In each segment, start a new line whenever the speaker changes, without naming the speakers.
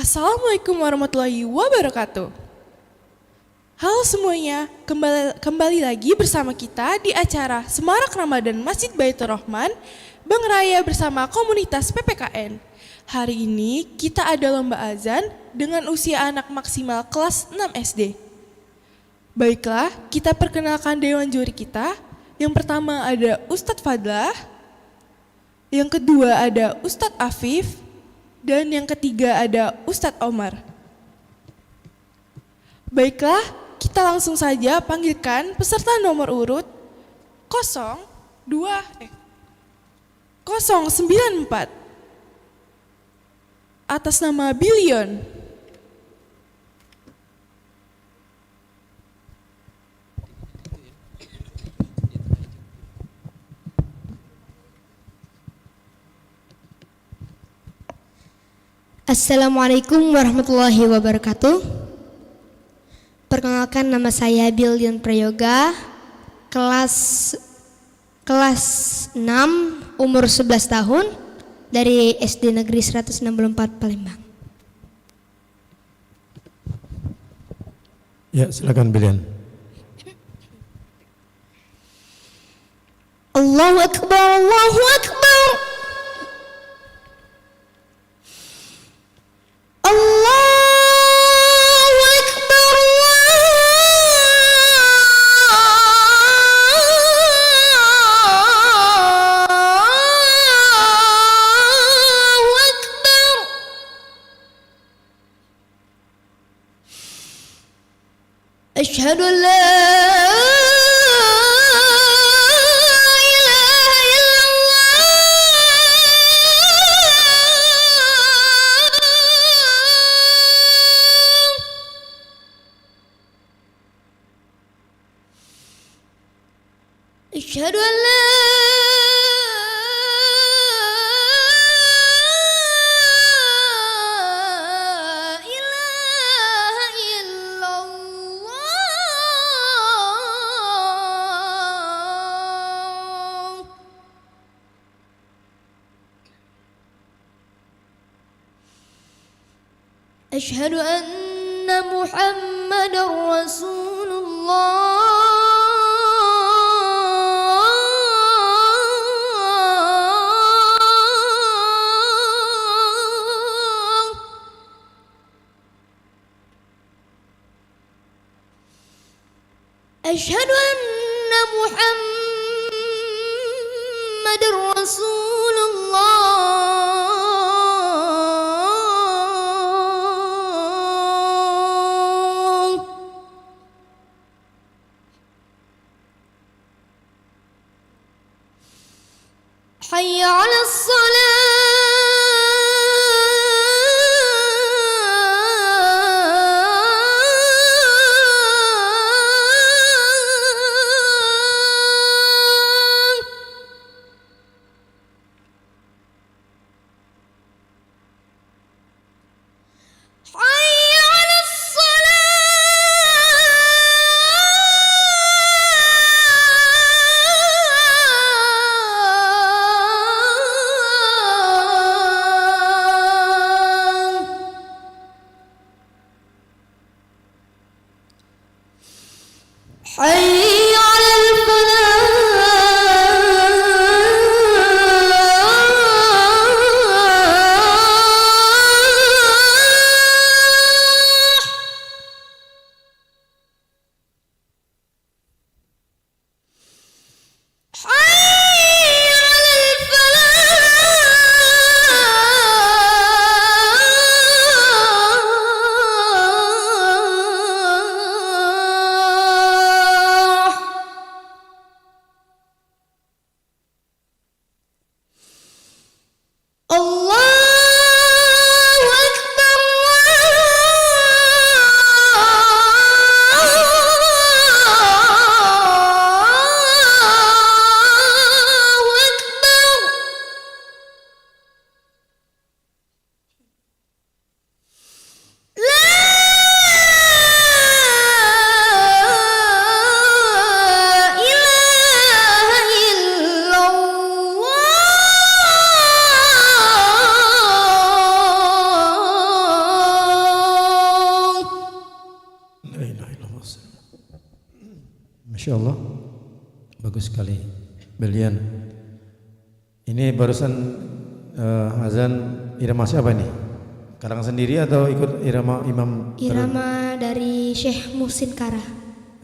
Assalamualaikum warahmatullahi wabarakatuh. Halo semuanya, kembali lagi bersama kita di acara Semarak Ramadan Masjid Baitur Rahman, Bang Raya bersama komunitas PPKN. Hari ini kita ada lomba azan dengan usia anak maksimal kelas 6 SD. Baiklah, kita perkenalkan dewan juri kita. Yang pertama ada Ustadz Fadlah, yang kedua ada Ustadz Afif, dan yang ketiga ada Ustadz Omar. Baiklah, kita langsung saja panggilkan peserta nomor urut 094 atas nama Billion.
Assalamualaikum warahmatullahi wabarakatuh. Perkenalkan, nama saya Billion Prayoga, kelas 6, umur 11 tahun, dari SD Negeri 164 Palembang.
Ya, silakan Billion.
Allahu Akbar, Allahu Akbar. Asyhadu an la ilaha illallah. Asyhadu an la Asyhadu anna Muhammadar Rasulullah. Asyhadu anna Muhammadar Rasulullah. Hayya 'alas salah. حي على الفلاح.
Masya Allah, bagus sekali. Belian, ini barusan azan irama siapa nih? Karang sendiri atau ikut irama imam?
Irama dari Syekh Muhsin Kara.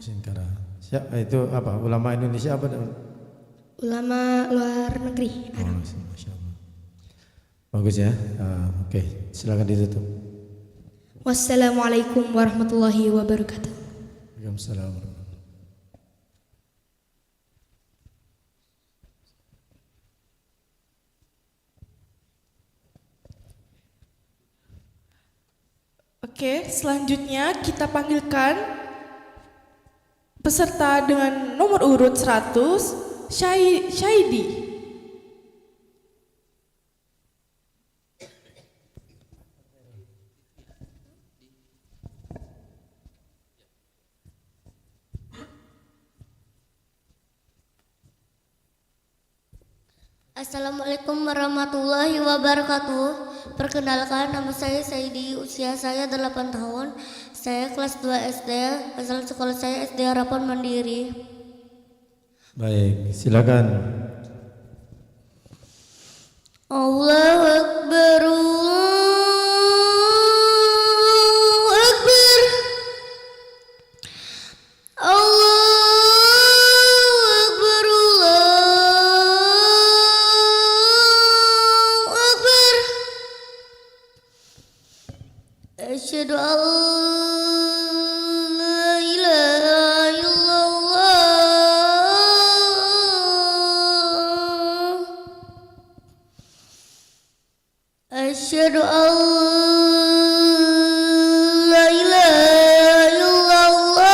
Sinkara. Siapa itu apa? Ulama Indonesia apa?
Ulama luar negeri.
Oh, Masya Allah. Bagus ya. Oke, silakan ditutup.
Wassalamualaikum warahmatullahi wabarakatuh.
Waalaikumsalam.
Oke, selanjutnya kita panggilkan peserta dengan nomor urut 100, Syaidi.
Assalamualaikum warahmatullahi wabarakatuh. Perkenalkan, nama saya Saidi, usia saya 8 tahun. Saya kelas 2 SD, asal sekolah saya SD Harapan Mandiri.
Baik, silakan.
Allahu Akbar, Allahu Akbar, Allahu Akbar, Allahu Akbar. Asyhadu an la ilaha illallah. Asyhadu an la ilaha illallah.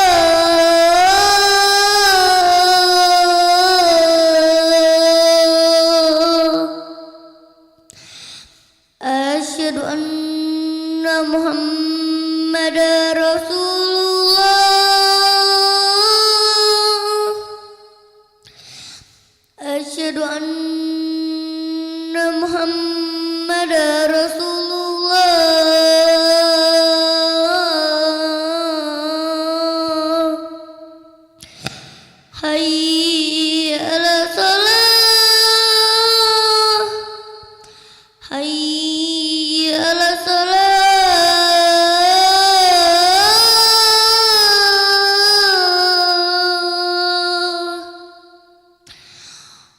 Asyhadu anna Muhammadar Rasulullah. Asyhadu anna Muhammadar Rasulullah. Hayya 'alas salah. Hayya 'alas salah.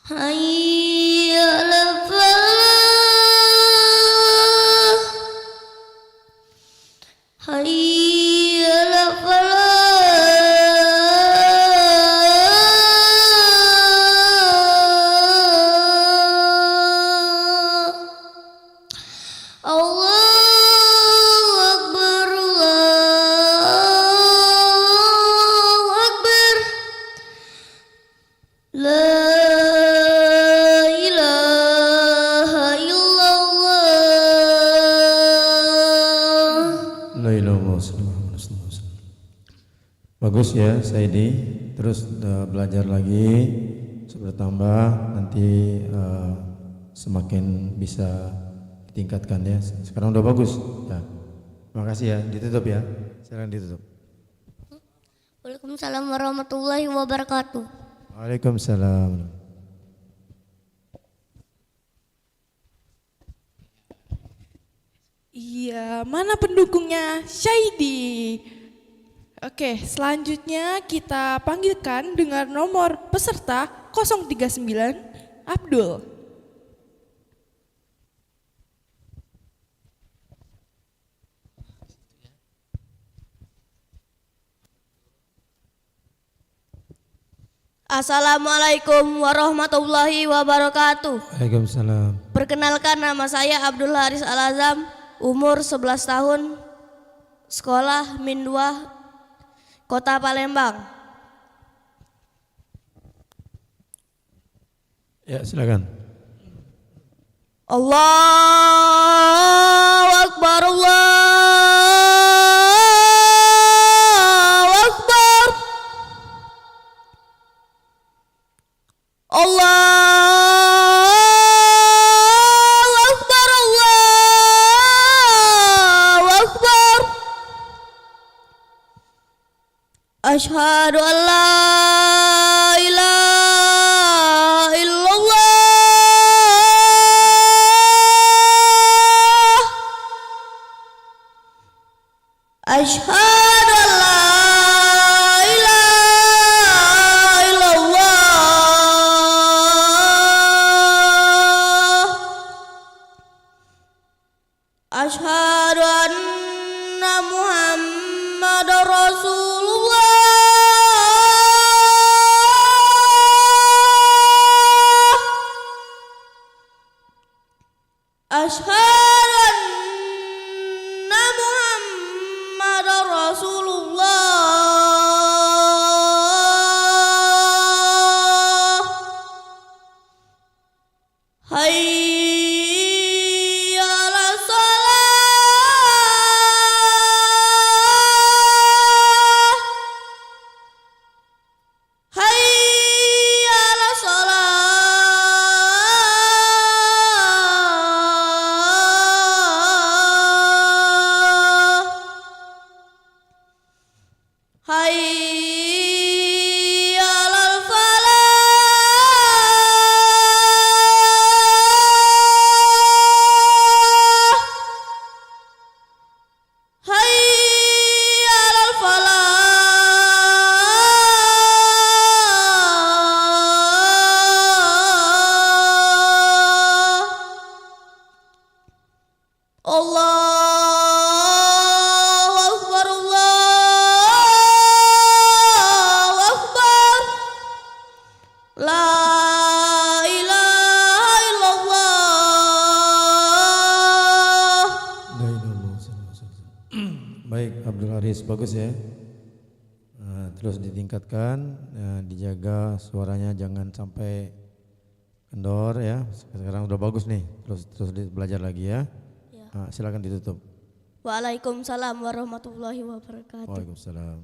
Hayya 'alal falah. Hayya 'alal falah. Allahu Akbar, Allahu Akbar. La ilaha illallah.
La ilaha illallah. Bagus ya, Saidi. Terus belajar lagi, bertambah nanti semakin bisa ditingkatkan ya. Sekarang udah bagus. Ya. Terima kasih ya. Ditutup ya. Silakan ditutup.
Waalaikumsalam warahmatullahi wabarakatuh.
Waalaikumsalam.
Iya, mana pendukungnya? Syaidi. Oke, selanjutnya kita panggilkan dengan nomor peserta 039, Abdul.
Assalamualaikum warahmatullahi wabarakatuh.
Waalaikumsalam.
Perkenalkan, nama saya Abdul Haris Al-Azam, umur 11 tahun, sekolah Min 2, Kota Palembang.
Ya, silakan.
Allahu Akbar, Allahu Akbar. Allahu Akbar, Allahu Akbar. Asyhadu an la Asyhadu an la ilaha illallah. Asyhadu anna Muhammadar Rasulullah. Asyhadu anna Muhammadar Rasulullah. Hayya 'alas shalah. Hayya 'alas shalah. Hayya 'alal falah. Hayya 'alal falah. Allahu Akbar, Allahu Akbar. La ilaha illallah.
La ilaha illallah. Baik, Abdul Haris, bagus ya. Terus ditingkatkan, dijaga suaranya jangan sampai kendor ya. Sekarang udah bagus nih. Terus belajar lagi ya. Silakan ditutup.
Waalaikumsalam warahmatullahi wabarakatuh.
Waalaikumsalam.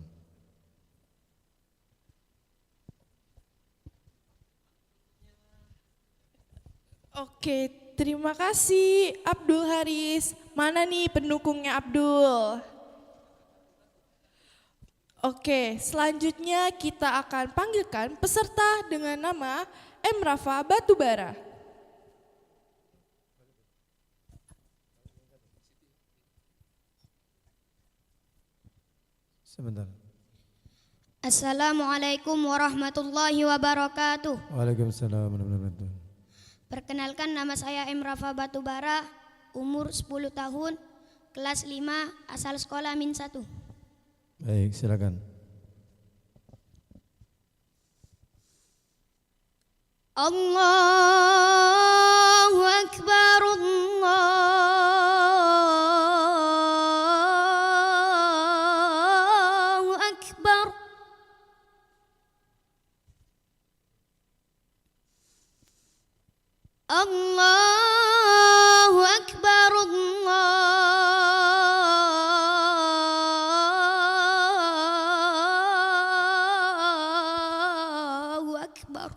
Oke, terima kasih Abdul Haris. Mana nih pendukungnya Abdul? Oke, selanjutnya kita akan panggilkan peserta dengan nama M. Rafa Batubara.
Sebentar.
Assalamualaikum warahmatullahi wabarakatuh.
Waalaikumsalam warahmatullahi wabarakatuh.
Perkenalkan, nama saya M. Rafa Batubara, umur 10 tahun, kelas 5, asal sekolah Min 1.
Baik, silakan.
Allahu Akbar, Allahu Akbar. Allahu Akbar, Allahu Akbar.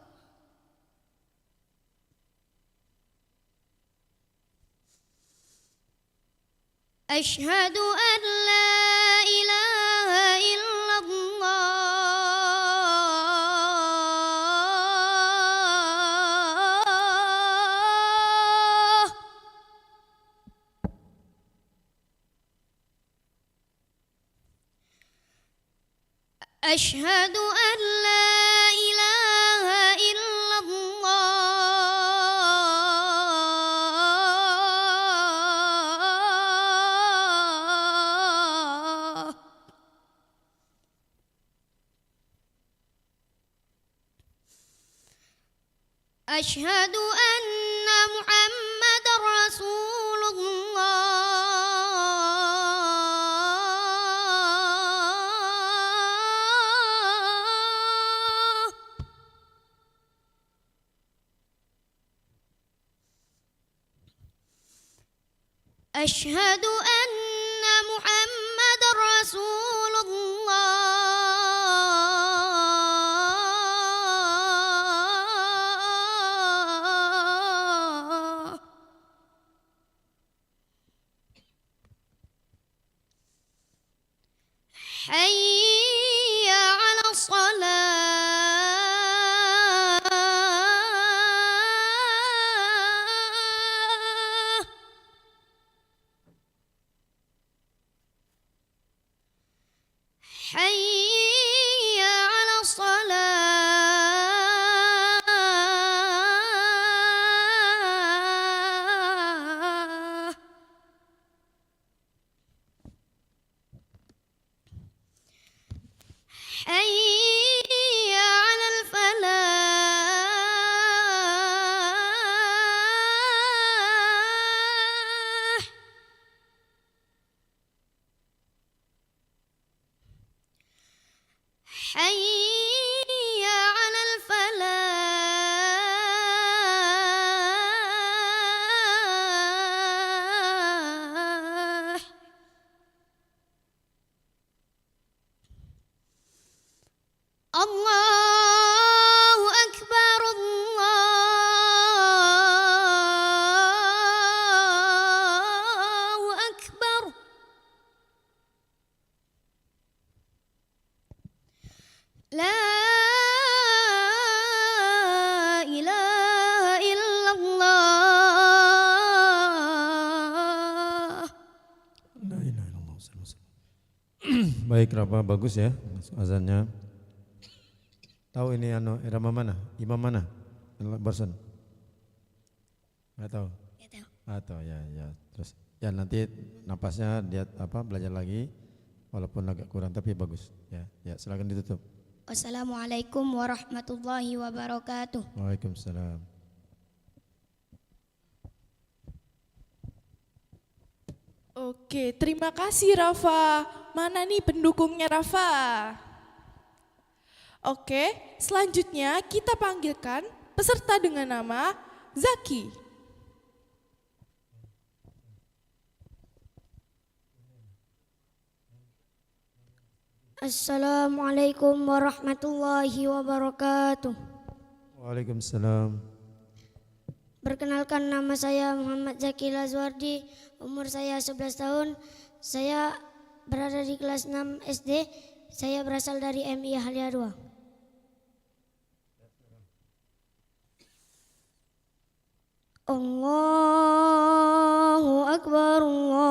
Asyhadu an la ilaha illallah. Asyhadu an la ilaha illallah. Asyhadu anna Muhammadar Rasulullah. Asyhadu anna Muhammadar Rasulullah. Hayya 'alas shalah.
Baik Rafa, bagus ya azannya. Tahu ini irama mana? Imam mana? Barusan? Nggak tahu. Atau ya. Terus ya nanti napasnya dia belajar lagi, walaupun agak kurang tapi bagus. Ya silakan ditutup.
Wassalamualaikum warahmatullahi wabarakatuh.
Waalaikumsalam.
Oke, terima kasih Rafa. Mana nih pendukungnya Rafa? Oke, selanjutnya kita panggilkan peserta dengan nama Zaki.
Assalamualaikum warahmatullahi wabarakatuh.
Waalaikumsalam.
Perkenalkan, nama saya Muhammad Zaki Lazwardi, umur saya 11 tahun. Saya berada di kelas 6 SD. Saya berasal dari MI Halia 2. Allahu Akbar, Allahu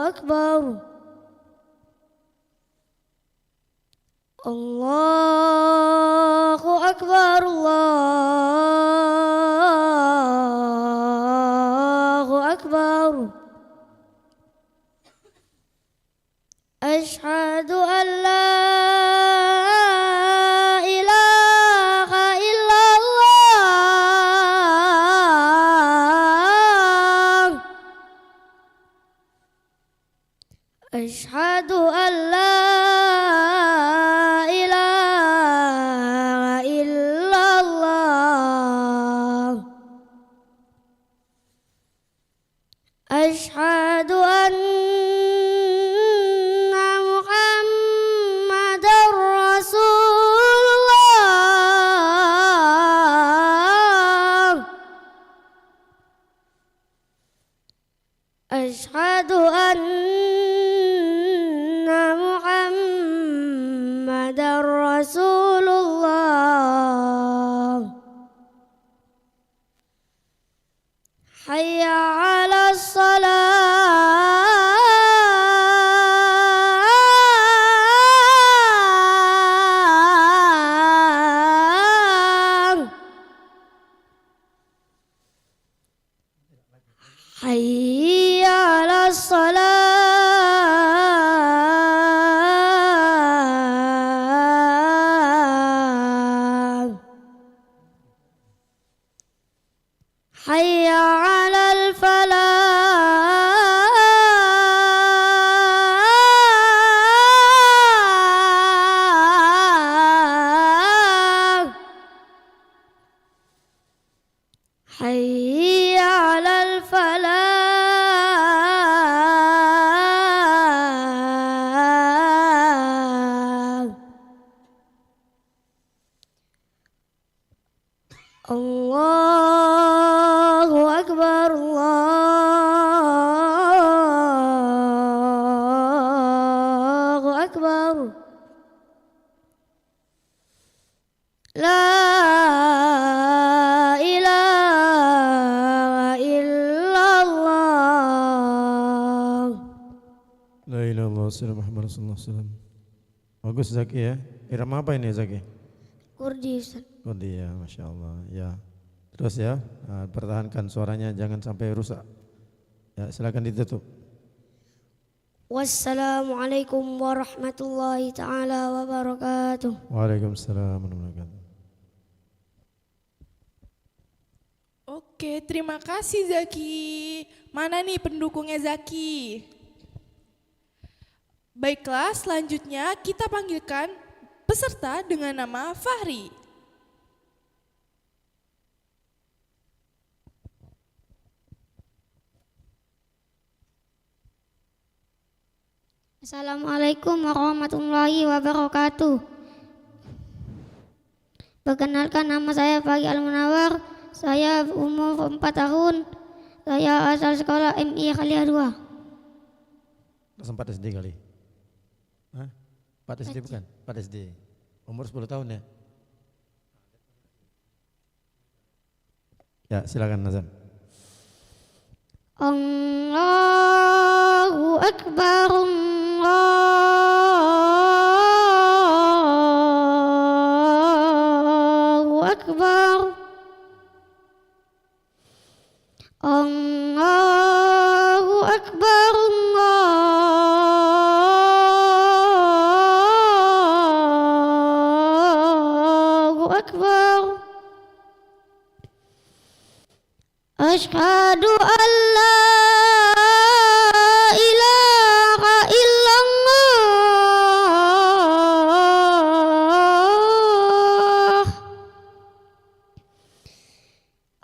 Akbar. Allahu Akbar, Allahu Akbar. Asyhadu an la ilaha illallah. Asyhadu an la ilaha illallah. Asyhadu anna Muhammadar Rasulullah. Asyhadu anna Muhammadar Rasulullah. Hayya 'alas shalah. Hayya 'alas salah. Hayya 'alal falah. Hayya 'alal falah. Allahu Akbar, Allahu Akbar. La ilaha illallah.
La ilaha illallah Muhammad Rasulullah SAW. Bagus Zaki ya. Irama apa ini Zaki?
Kurdi, Ustaz.
Oh dia, Masya Allah. Ya. Terus ya, pertahankan suaranya jangan sampai rusak. Ya, silakan ditutup.
Wassalamualaikum warahmatullahi taala wabarakatuh.
Waalaikumsalam warahmatullahi wabarakatuh.
Oke, terima kasih Zaki. Mana nih pendukungnya Zaki? Baiklah, selanjutnya kita panggilkan peserta dengan nama Fahri.
Assalamualaikum warahmatullahi wabarakatuh. Perkenalkan, nama saya Fahri Al-Munawar. Saya umur 4 tahun. Saya asal sekolah MI Halia 2.
Sempat SD kali. Hah? 4 SD bukan? 4 SD. Umur 10 tahun ya? Ya, silakan Nazan.
Allahu Akbar, Allahu Akbar, Allahu Akbar, Allahu Akbar. Asyhadu an la ilaha illallah.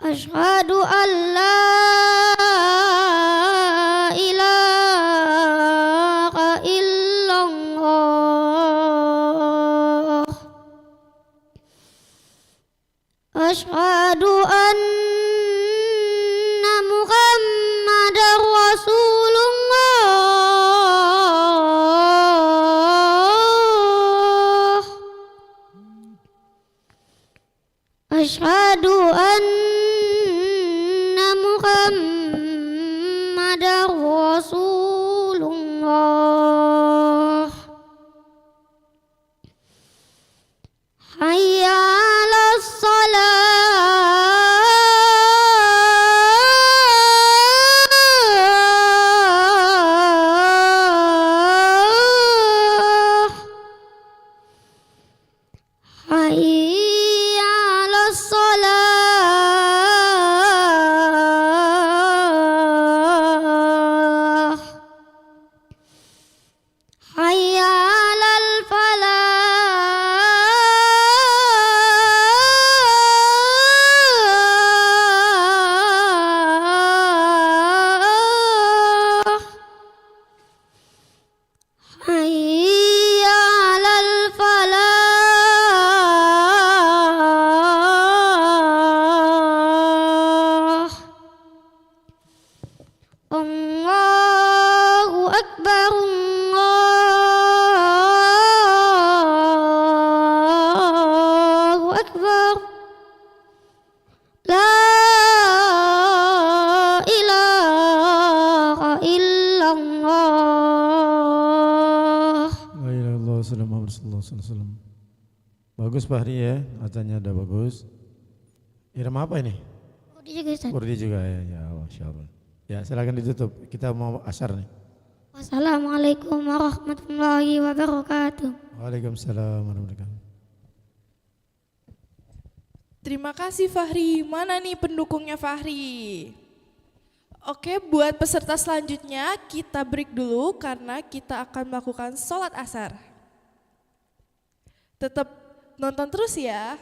Asyhadu an la ilaha illallah. Asyhadu anna Muhammadar Rasulullah. Asyhadu anna Muhammadar Rasulullah. Hayya 'alas salah. Hayya 'alas salah. Hayya 'alal falah. Hayya 'alal falah. Allahu Akbar, Allahu Akbar. La ilaha illallah.
La ilaha illallah Muhammad sallallahu alaihi wasallam. Bagus Fahri ya, azannya udah bagus. Irama apa ini?
Udah juga Ustaz.
Kurdi juga ya, ya Masya Allah. Ya silakan ditutup, kita mau asar nih.
Wassalamualaikum warahmatullahi wabarakatuh.
Waalaikumsalam warahmatullahi wabarakatuh.
Terima kasih Fahri. Mana nih pendukungnya Fahri? Oke, buat peserta selanjutnya kita break dulu karena kita akan melakukan sholat asar. Tetap nonton terus ya.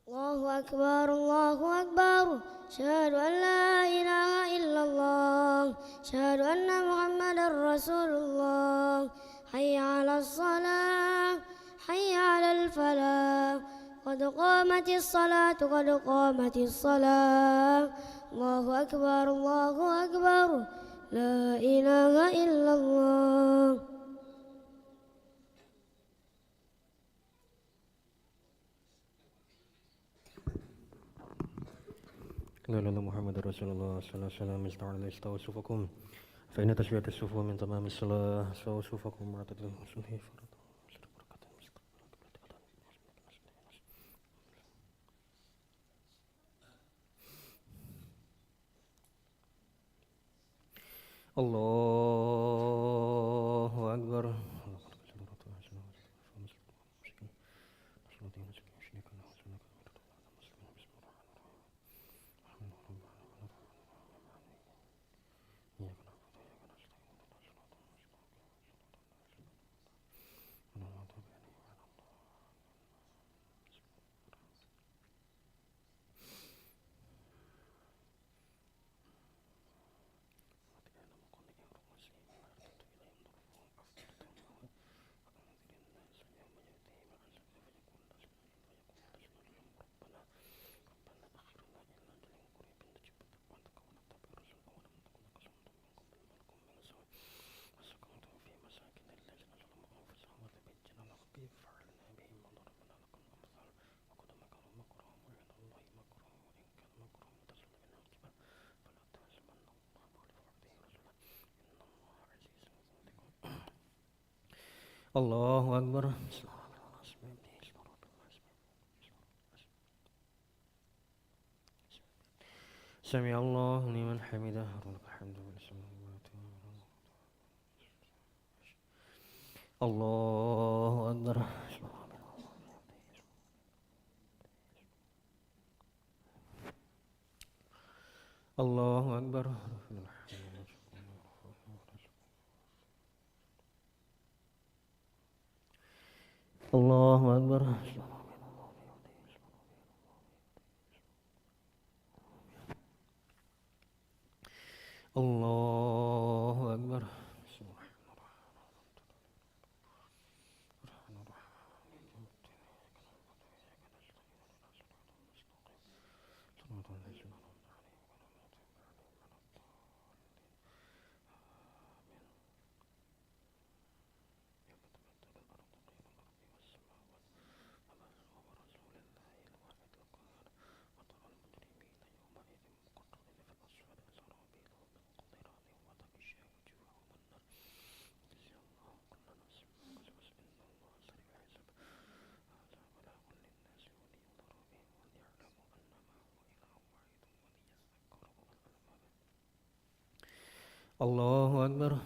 الله أكبر الله أكبر أشهد أن لا إله إلا الله أشهد أن محمدا رسول الله حي على الصلاة حي على الفلاح قد قامت الصلاة قد قامت الصلاة الله أكبر الله أكبر لا إله إلا الله.
لا إله إلا محمد رسول الله صلى الله عليه وسلم استووا صفوفكم فإن تسوية الصفوف من تمام الصلاة استووا صفوفكم واعتدلوا صلي فرض الله أكبر الله أكبر سمع الله لمن حمده ولك الحمد الله أكبر الله أكبر الله أكبر الله أكبر الله أكبر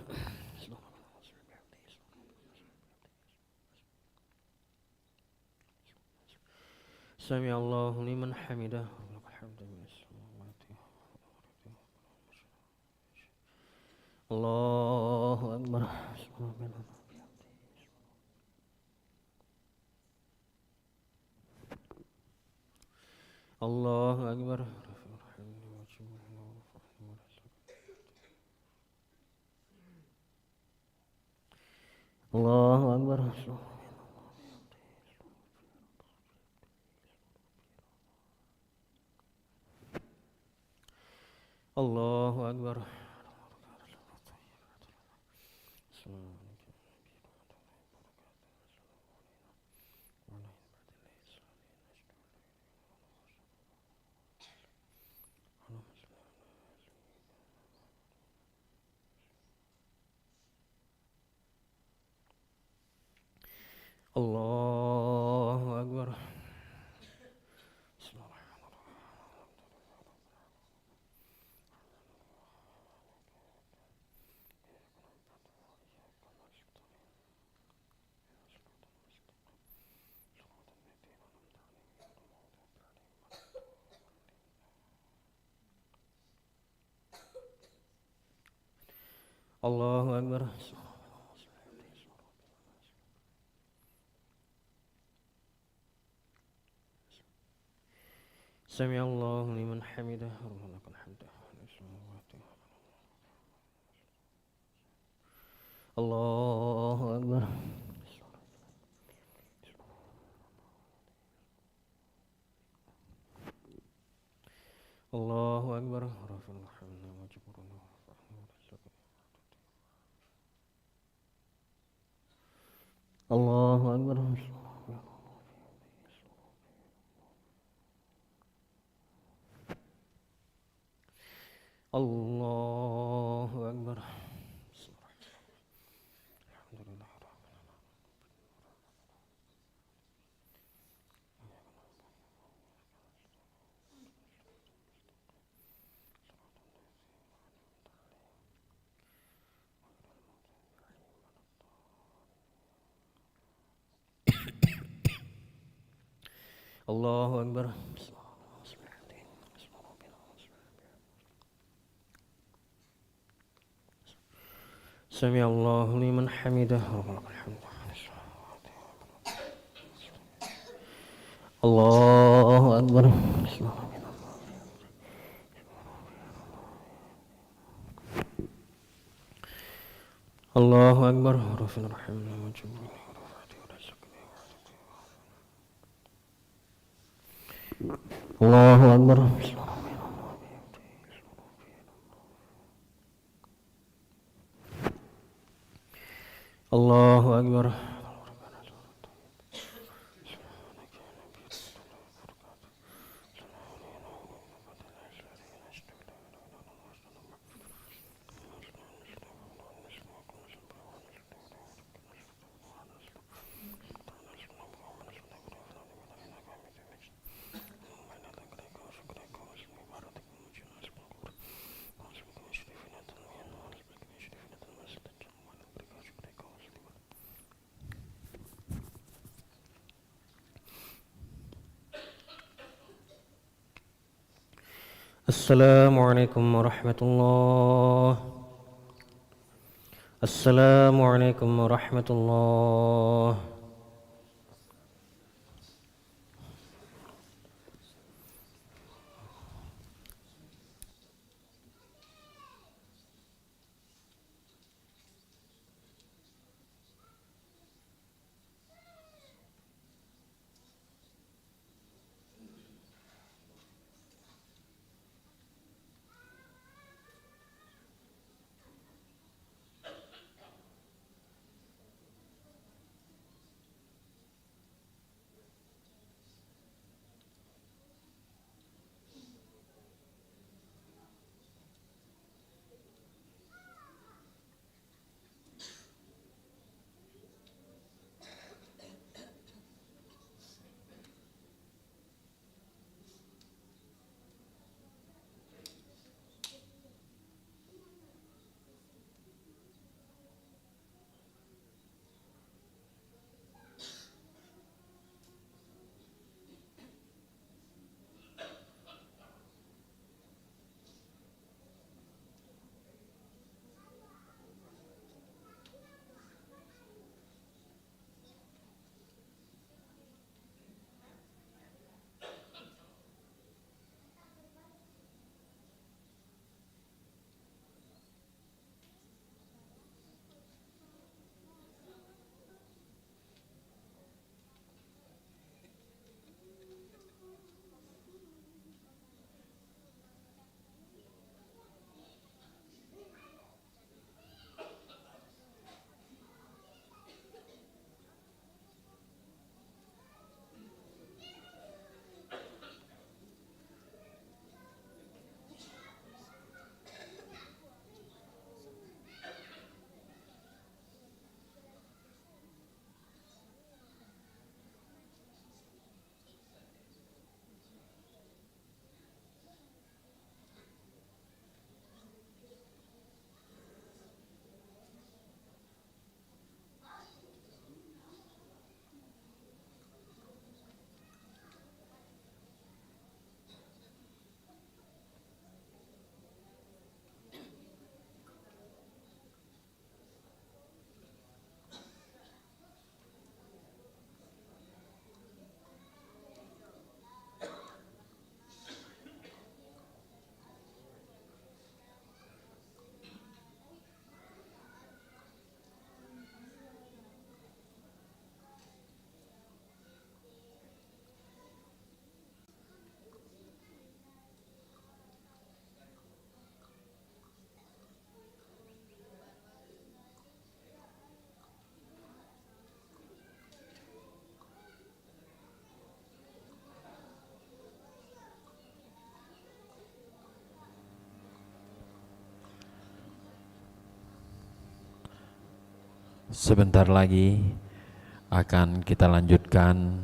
سمع الله لمن حمده ولك الحمد الله أكبر الله أكبر الله أكبر الله أكبر الله أكبر الله أكبر سمع الله لمن حمده ربنا لك الحمد الله أكبر الله أكبر رفع الحمد وجبر الله أكبر الله أكبر الحمد لله الله أكبر سمع الله لمن حمده ربنا لك الحمد الله أكبر الله أكبر رفع الحمد وجبر الله أكبر الله أكبر السلام عليكم ورحمة الله السلام عليكم ورحمة الله
Sebentar lagi akan kita lanjutkan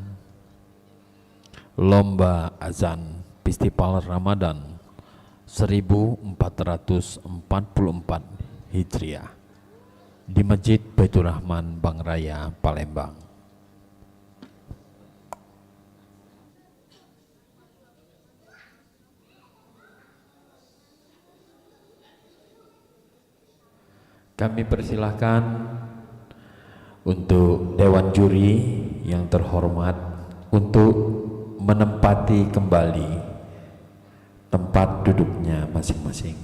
lomba azan Festival Ramadan 1444 Hijriah di Masjid Baitur Rahman Bang Raya, Palembang. Kami persilahkan untuk Dewan Juri yang terhormat untuk menempati kembali tempat duduknya masing-masing.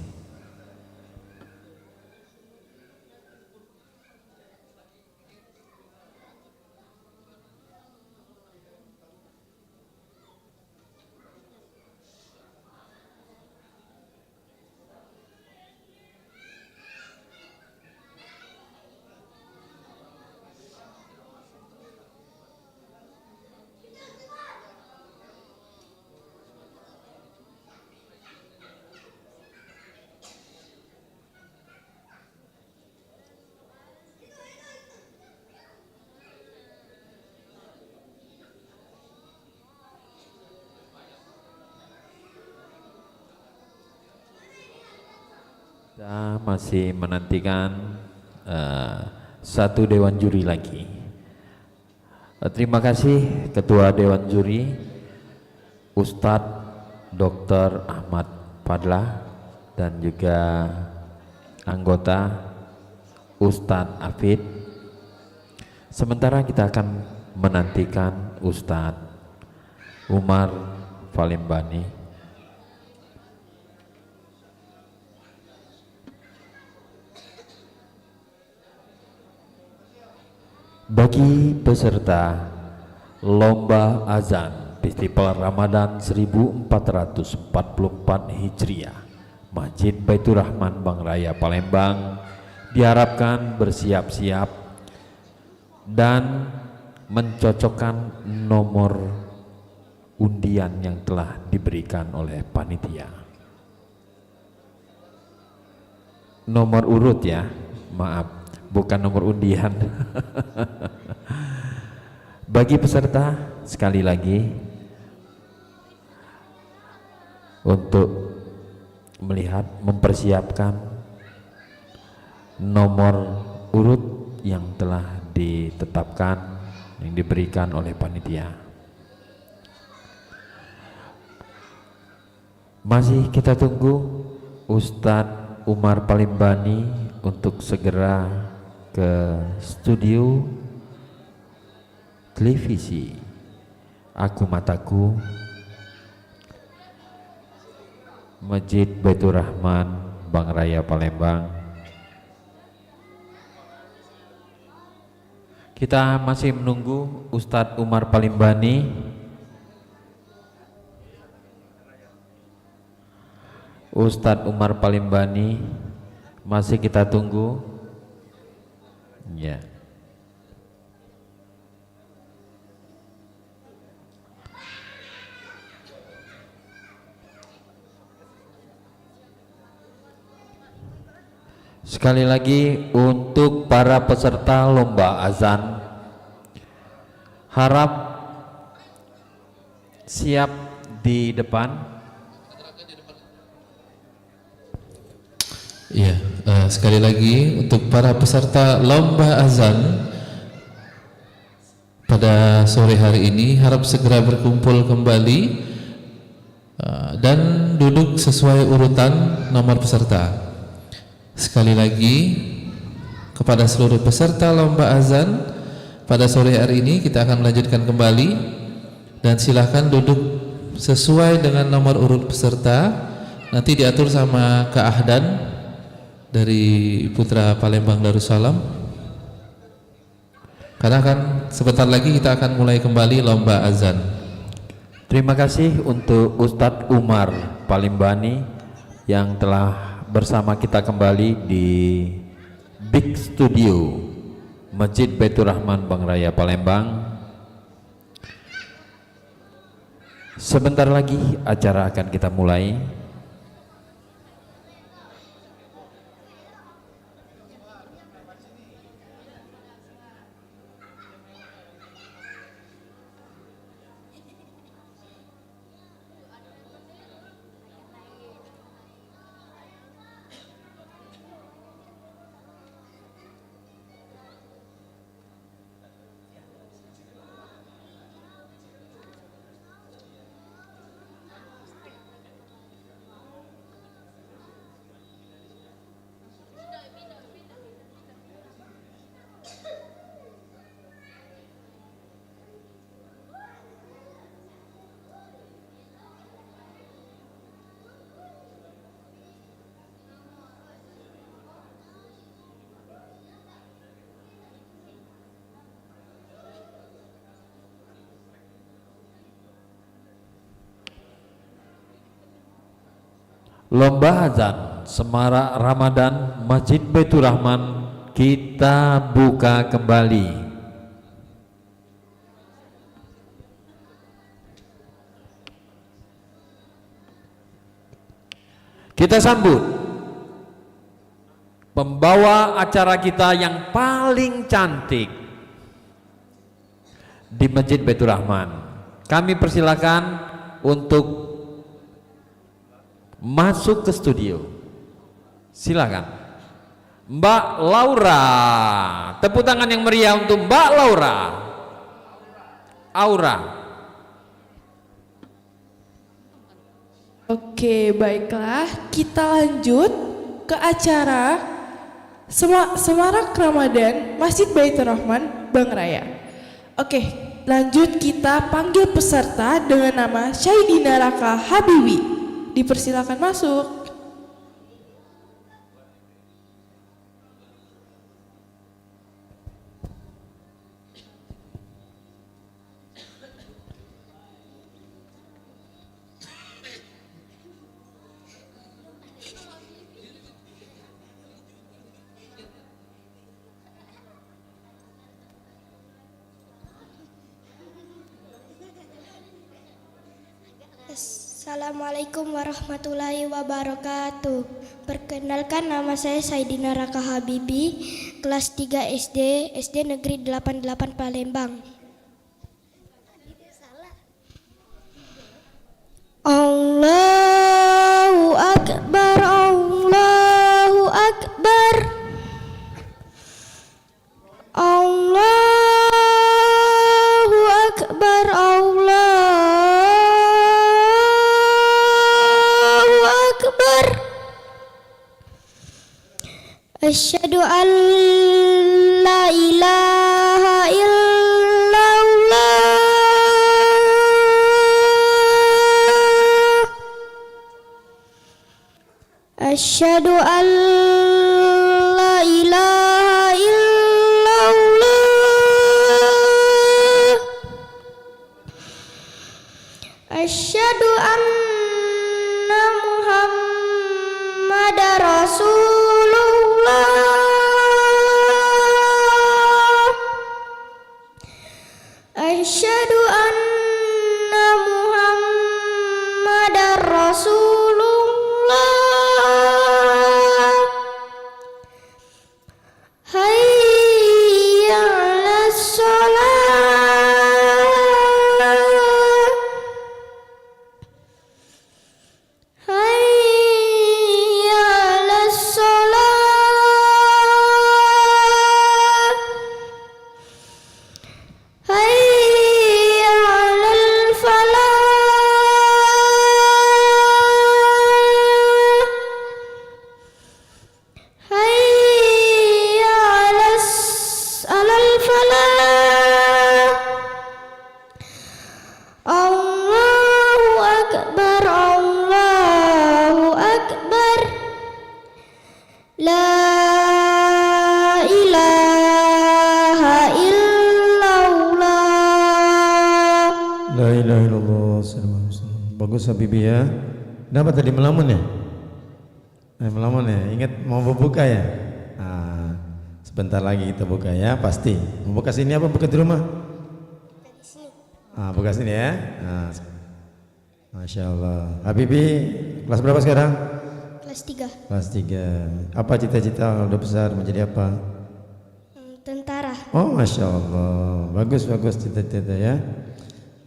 Kita masih menantikan satu Dewan Juri lagi. Terima kasih Ketua Dewan Juri Ustadz Dr. Ahmad Fadlah dan juga anggota Ustadz Afid. Sementara kita akan menantikan Ustadz Umar Palembani. Bagi peserta Lomba Azan Festival Ramadan 1444 Hijriah Masjid Baitur Rahman Bang Raya, Palembang, diharapkan bersiap-siap dan mencocokkan nomor undian yang telah diberikan oleh panitia. Nomor urut ya, maaf, bukan nomor undian. Bagi peserta sekali lagi untuk melihat mempersiapkan nomor urut yang telah ditetapkan yang diberikan oleh panitia. Masih kita tunggu Ustadz Umar Palembani untuk segera ke studio televisi Aku Mataku Masjid Baitur Rahman Bang Raya, Palembang. Kita masih menunggu Ustadz Umar Palembani. Ustadz Umar Palembani masih kita tunggu ya. Sekali lagi untuk para peserta lomba azan, harap siap di depan.
Iya, sekali lagi untuk para peserta lomba azan pada sore hari ini harap segera berkumpul kembali dan duduk sesuai urutan nomor peserta. Sekali lagi kepada seluruh peserta lomba azan pada sore hari ini kita akan melanjutkan kembali dan silahkan duduk sesuai dengan nomor urut peserta. Nanti diatur sama Kak Ahdan dari Putra Palembang Darussalam, karena kan sebentar lagi kita akan mulai kembali lomba azan.
Terima kasih untuk Ustadz Umar Palembani yang telah bersama kita kembali di Big Studio Masjid Baitur Rahman Bang Raya, Palembang. Sebentar lagi acara akan kita mulai. Lomba azan Semarak Ramadan Masjid Baitur Rahman kita buka kembali. Kita sambut pembawa acara kita yang paling cantik di Masjid Baitur Rahman. Kami persilakan untuk masuk ke studio. Silakan Mbak Laura. Tepuk tangan yang meriah untuk Mbak Laura. Aura.
Oke, baiklah, kita lanjut ke acara Semarak Ramadan Masjid Baitur Rahman Bang Raya. Oke, lanjut kita panggil peserta dengan nama Syaidina Raka Habibi. Dipersilakan masuk.
Assalamualaikum warahmatullahi wabarakatuh. Perkenalkan, nama saya Saidina Raka Habibi, kelas 3 SD Negeri 88 Palembang. Allahu Akbar, Allahu Akbar, Allahu Akbar, Allahu Akbar. Asyhadu an la ilaha illallah. Asyhadu an la ilaha illallah. Asyhadu anna Muhammadar Rasulullah. Asyhadu anna Muhammadar Rasulullah. Hayya 'alas shalah. Hayya 'alas shalah. Hayya 'alal falah. Hayya 'alal falah. Allahu Akbar, Allahu Akbar. La ilaha illallah.
La ilaha illallah. Bagus Habibi ya. Kenapa tadi melamun ya? Melamun ya. Ingat mau berbuka ya? Nah, sebentar lagi kita buka ya, pasti. Mau buka sini apa buka di rumah? Buka sini ya. Nah, Masya Allah. Habibi kelas berapa sekarang?
Kelas 3.
Kelas 3. Apa cita-cita udah besar menjadi apa?
Tentara.
Oh Masya Allah. Bagus cita-cita ya.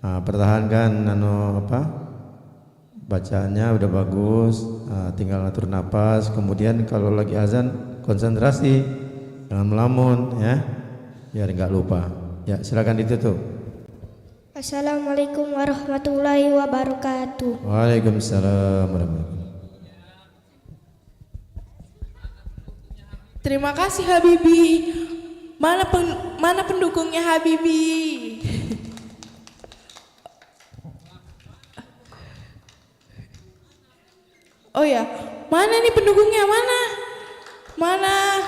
Pertahankan bacaannya udah bagus. Tinggal atur napas. Kemudian kalau lagi azan konsentrasi, jangan melamun ya, biar nggak lupa. Ya silakan ditutup.
Assalamualaikum warahmatullahi wabarakatuh.
Waalaikumsalam warahmatullahi wabarakatuh.
Terima kasih Habibi. Mana pendukungnya Habibi? Oh ya, mana nih pendukungnya? Mana?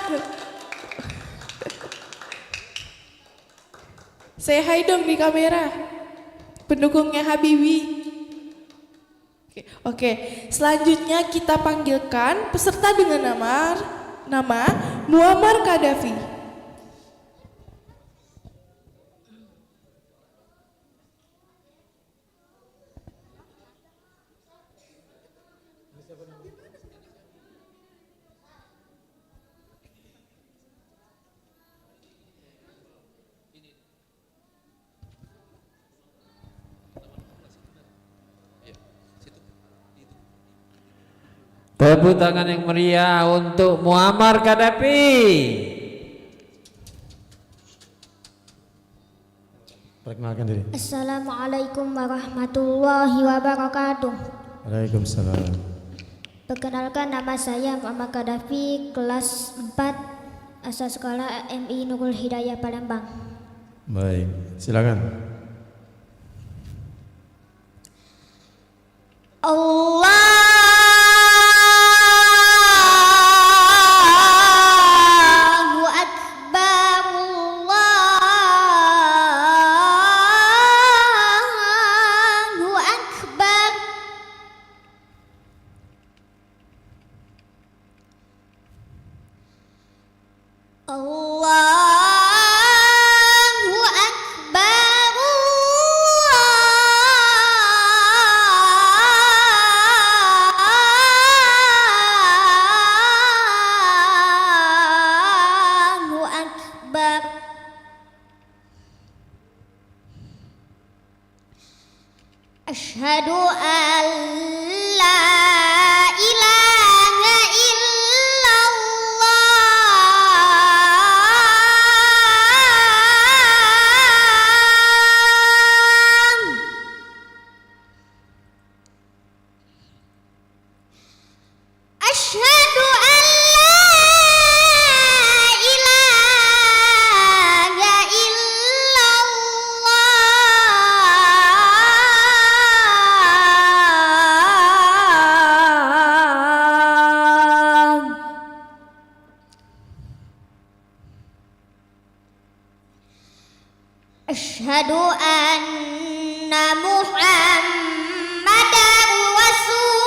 Say hi dong di kamera. Pendukungnya Habibi. Oke. Oke, selanjutnya kita panggilkan peserta dengan nama Muammar Kadafi.
Tepuk tangan yang meriah untuk Muammar Kadafi.
Perkenalkan diri.
Assalamualaikum warahmatullahi wabarakatuh.
Waalaikumsalam.
Perkenalkan, nama saya Muammar Kadafi, kelas 4, asal sekolah MI Nurul Hidayah Palembang.
Baik, silakan.
Allahu Akbar, Allahu Akbar. Allahu Akbar, Allahu Akbar. Asyhadu an la ilaha illallah. Asyhadu an la ilaha illallah. Asyhadu anna Muhammadar Rasulullah.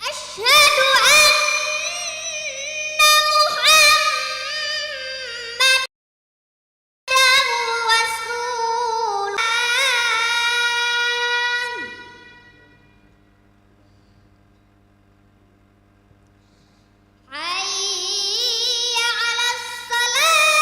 Asyhadu anna Muhammadar Rasulullah. Hayya 'alas salat.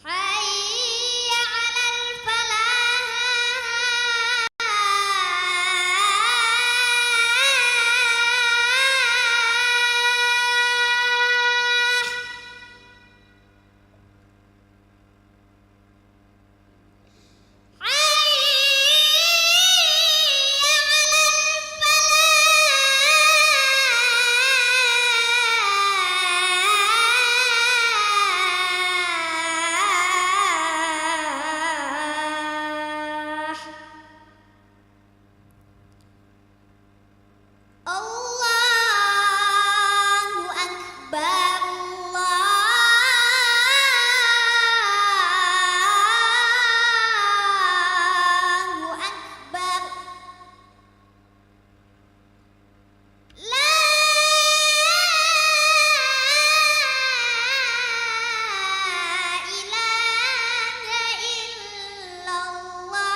Hayya 'alal falah. Hayya 'alal falah. Allahu Akbar, Allahu Akbar. La ilaha illallah.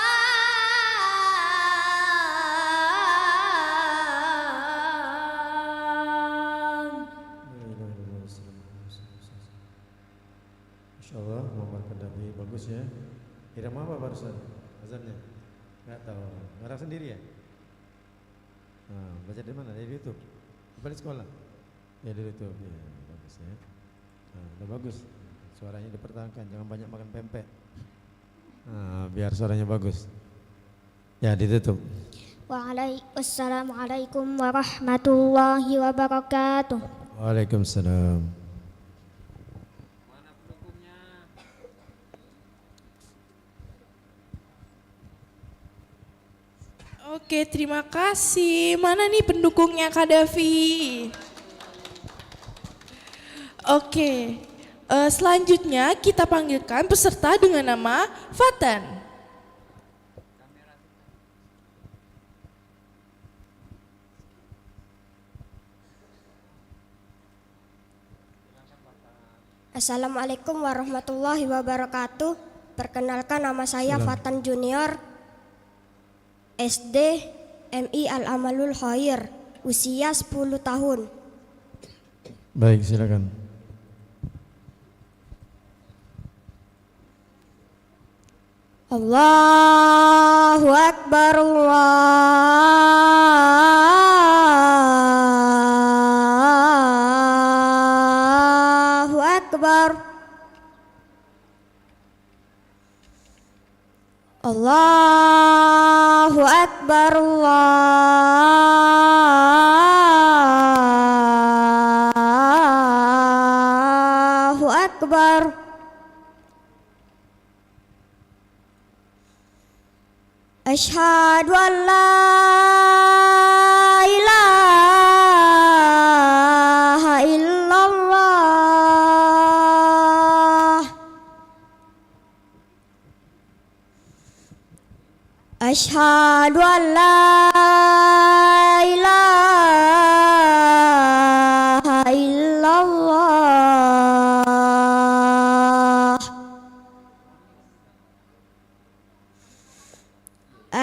Insya Allah Muammar Kadafi bagus ya. Kira apa barusan? Azannya? Nggak tahu. Ngarang sendiri ya? Nah, baca di mana? Dari YouTube? Apa di sekolah? Ya di YouTube. Ya, bagus ya. Nah, udah bagus. Suaranya dipertahankan. Jangan banyak makan pempek. Nah, biar suaranya bagus. Ya ditutup.
Wassalamualaikum warahmatullahi wabarakatuh.
Waalaikumsalam.
Oke, terima kasih. Mana nih pendukungnya Kak Davi? Oke, selanjutnya kita panggilkan peserta dengan nama Fatan.
Assalamualaikum warahmatullahi wabarakatuh. Perkenalkan, nama saya Fatan Junior, SD MI Al-Amalul Khair, usia 10 tahun.
Baik, silakan.
Allahu Akbar, Allahu Akbar. Allahu Akbar, Allahu Akbar. Asyhadu an la ilaha illallah. Asyhadu an la ilaha illallah.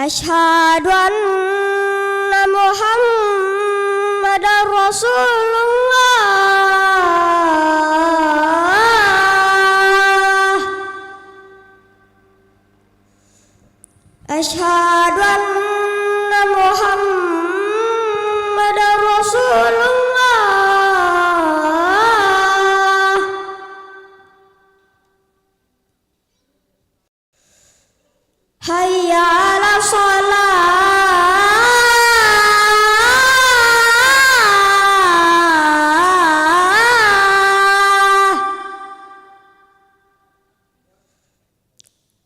Asyhadu anna Muhammadar Rasulullah. Asyhadu anna Muhammadar Rasulullah. Hayya 'ala shalah.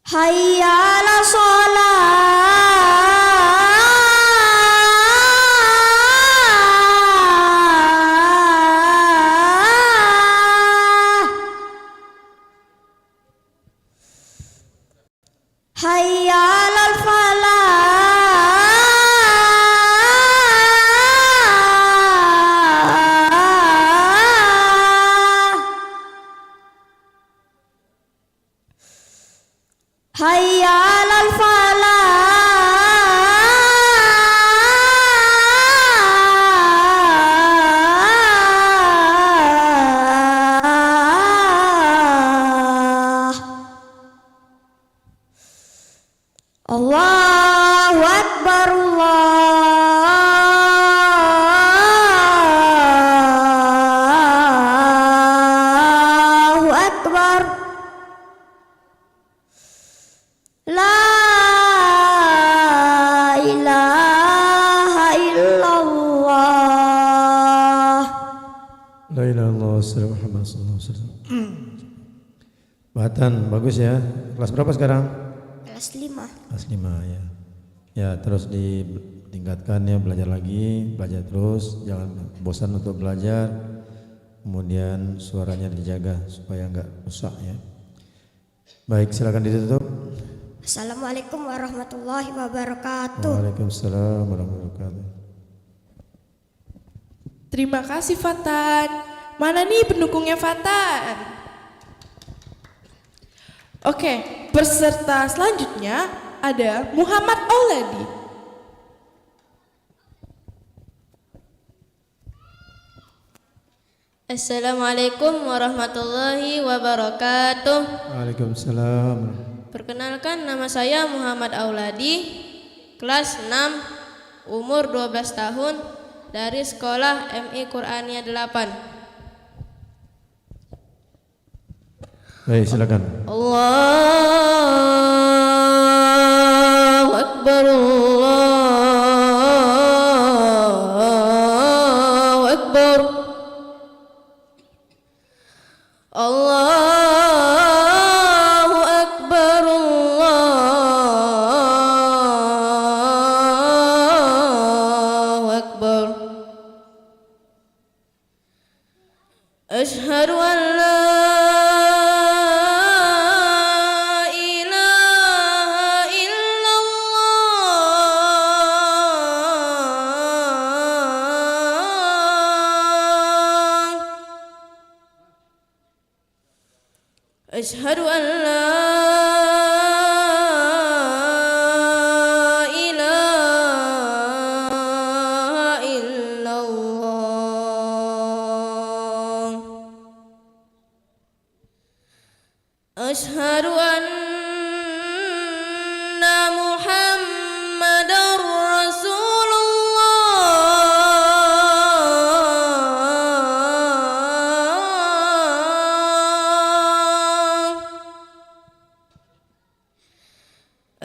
Hayya 'ala shalah. Hayya 'alal falah. Hayya 'alal falah. Allahu Akbar, Allahu Akbar. La ilaha illallah.
La ilaha illallah Muhammad sallallahu alaihi wasallam. Batan, bagus ya. Kelas berapa sekarang?
Kelas 5.
Kelas 5 ya. Ya, terus ditingkatkan ya, belajar lagi, belajar terus, jangan bosan untuk belajar. Kemudian suaranya dijaga supaya enggak rusak ya. Baik, silakan ditutup.
Assalamualaikum warahmatullahi wabarakatuh.
Waalaikumsalam warahmatullahi wabarakatuh.
Terima kasih Fatan. Mana nih pendukungnya Fatan? Oke, peserta selanjutnya ada Muhammad Auladi.
Assalamualaikum warahmatullahi wabarakatuh.
Waalaikumsalam.
Perkenalkan, nama saya Muhammad Auladi, kelas 6, umur 12 tahun, dari sekolah MI Qur'aniyah 8.
Baik, silakan.
Allahu Akbar, Allahu أشهد أن لا إله إلا الله أشهد أن لا إله إلا الله أشهد أن محمد رسول الله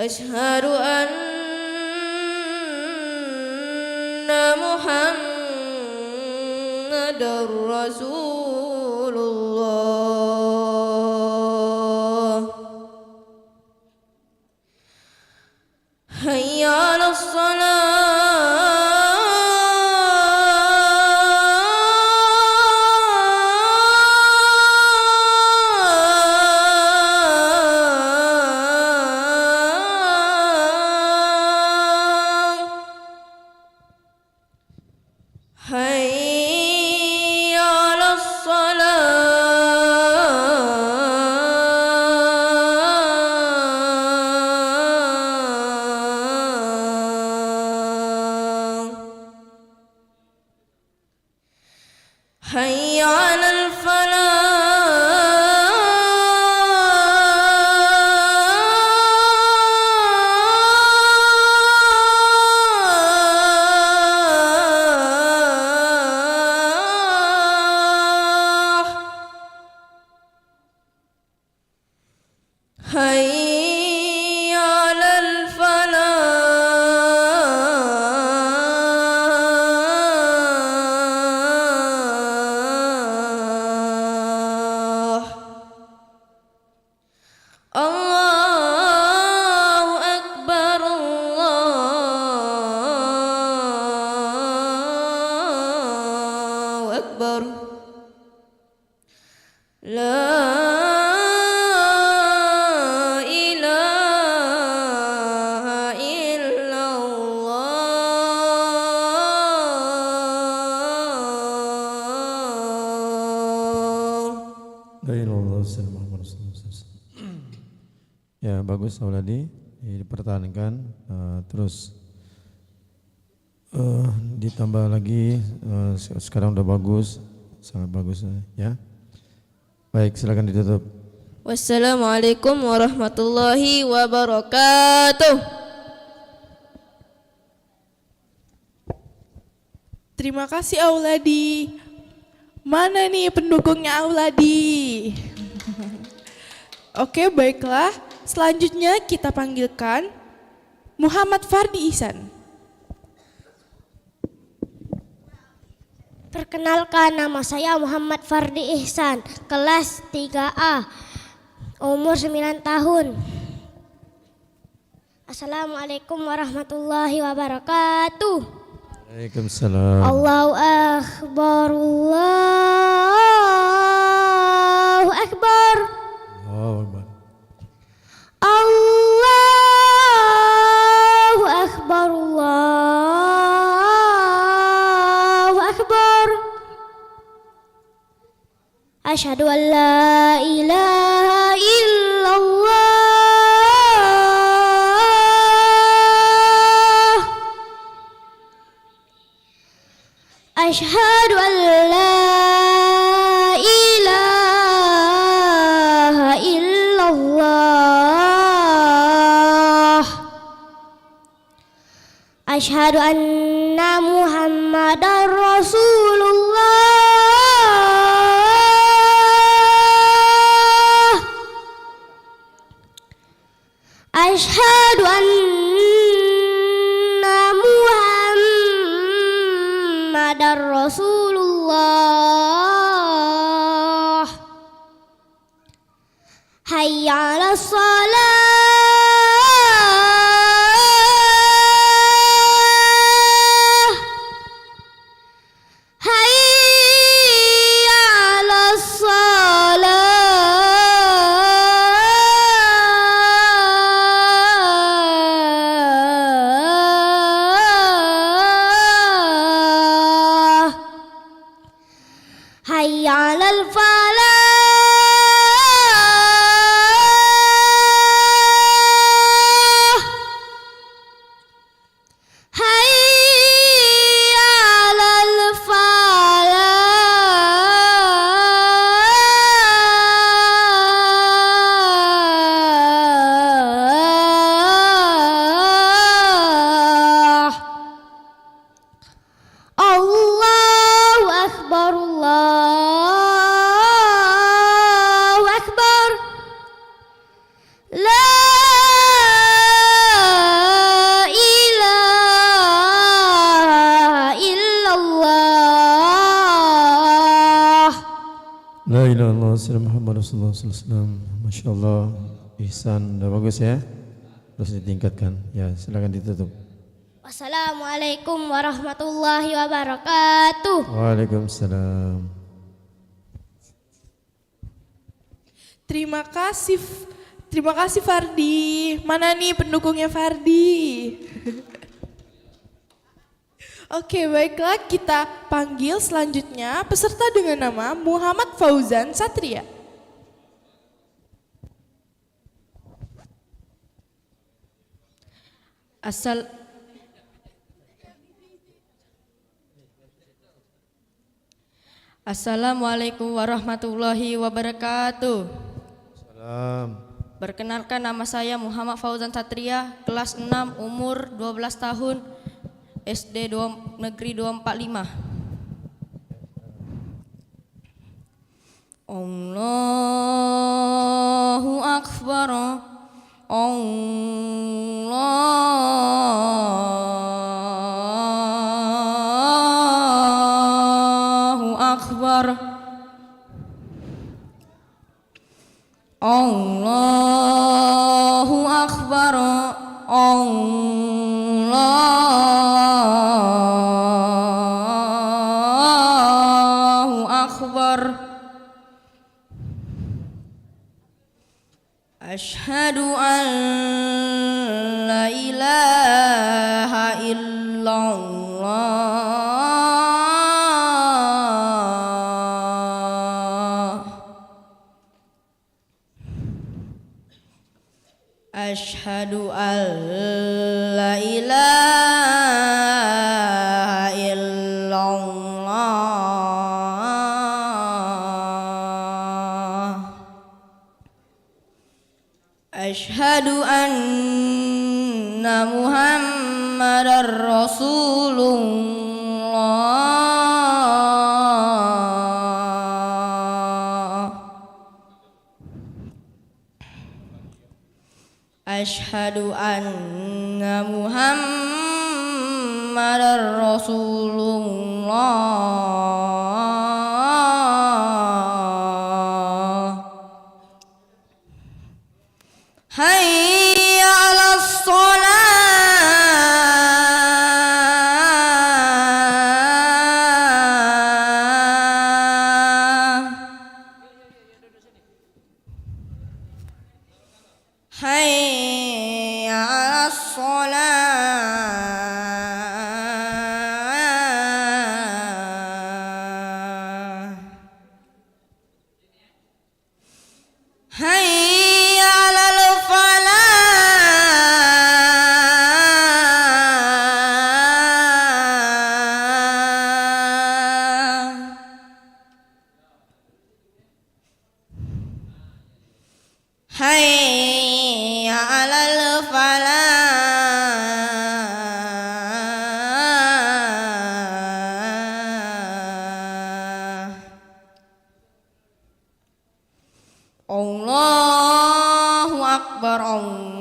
أشهد أن محمد رسول الله حي على الصلاة حي على الصلاة حي على الفلاح حي على الفلاح الله أكبر الله أكبر لا إله إلا الله
Ya, bagus Auladi, dipertahankan. Terus ditambah lagi, sekarang udah bagus, sangat bagus ya. Baik, silakan ditutup.
Wassalamualaikum warahmatullahi wabarakatuh.
Terima kasih Auladi. Mana nih pendukungnya Auladi? Oke, baiklah. Selanjutnya kita panggilkan Muhammad Fardi Ihsan.
Perkenalkan, nama saya Muhammad Fardi Ihsan, kelas 3A, umur 9 tahun. Assalamualaikum warahmatullahi wabarakatuh.
Waalaikumsalam.
Allahu Akbar, Allahu Akbar,
Allahu Akbar.
Allahu Akbar, Allahu Akbar. Asyhadu an la ilaha illallah. Asyhadu an la ilaha illallah. Asyhadu anna Muhammadar Rasulullah. Asyhadu anna Muhammadar Rasulullah. Hayya 'alas shalah. Hayya 'alal hayya 'alal falah, hayya 'alal falah. Allahu Akbar, Allahu Akbar. La ilaha illallah.
La ilaha illallah sallallahu Muhammad Rasulullah sallallahu alaihi wasallam. Masya Allah, ihsan, udah bagus ya. Terus ditingkatkan. Ya, silakan ditutup.
Wassalamualaikum warahmatullahi wabarakatuh.
Waalaikumsalam.
Terima kasih Fardi. Mana nih pendukungnya Fardi? Oke, baiklah kita panggil selanjutnya peserta dengan nama Muhammad Fauzan Satria.
Assalamualaikum warahmatullahi wabarakatuh.
Salam.
Perkenalkan, nama saya Muhammad Fauzan Satria, kelas 6, umur 12 tahun, SD Negeri 245. Allahu Akbar, Allahu Akbar, Allahu Akbar, Allahu Akbar. Asyhadu an la ilaha illallah. Asyhadu an la ilaha illallah. Asyhadu anna Muhammadar Rasulullah. Asyhadu anna Muhammadar Rasulullah. Hayya 'alas shalah, hayya 'alas shalah, hayya 'alal falah, hayya 'alal falah. Allahu Akbar, Allahu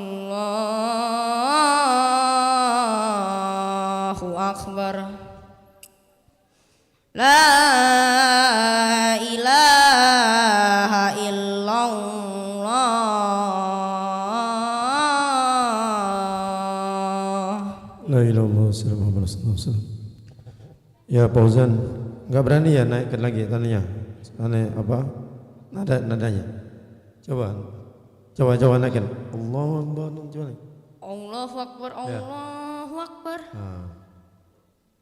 Akbar. La ilaha illallah.
La ilaha illallah sallallahu Muhammad Rasulullah sallallahu alaihi wasallam. Ya Fauzan, nggak berani ya naikkan lagi tanahnya. Aneh apa? Nadanya. Coba naikkan. Allahu Akbar, coba naik.
Allahu Akbar, Allahu Akbar.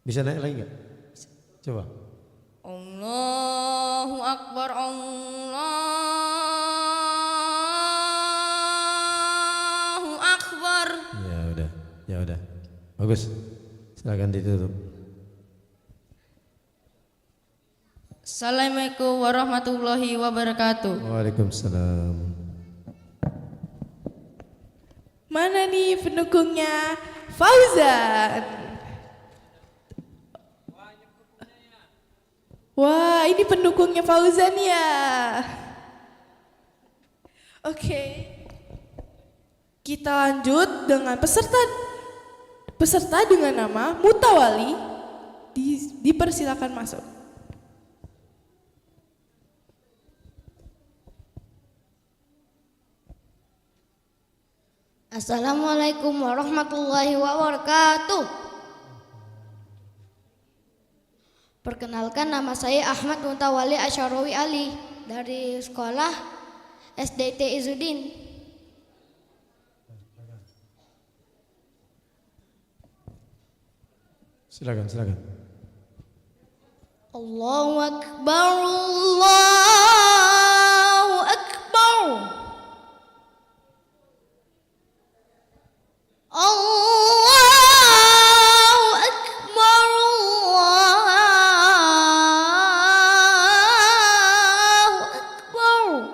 Bisa naik lagi nggak? Coba.
Allahu Allahu Akbar, Allahu Akbar.
Ya udah, bagus. Silakan ditutup.
Assalamualaikum warahmatullahi wabarakatuh.
Waalaikumsalam.
Mana nih pendukungnya Fauzan? Wah, ini pendukungnya Fauzan ya. Oke. Kita lanjut dengan peserta dengan nama Mutawali. Dipersilakan masuk.
Assalamualaikum warahmatullahi wabarakatuh. Perkenalkan, nama saya Ahmad Mutawali Asyarawi Ali dari sekolah SDT Izudin.
Silakan.
Allahu Akbar, Allahu Akbar. Allahu Akbar, Allahu Akbar.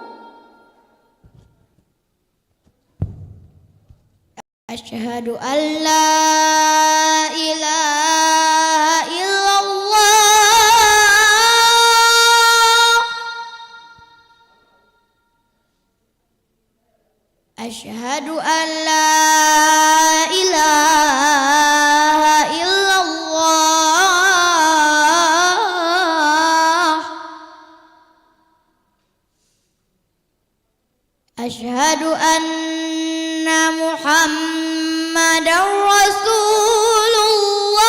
Asyhadu an la ilaha illallah. Asyhadu an la ilaha illallah. Asyhadu anna Muhammadar Rasulullah.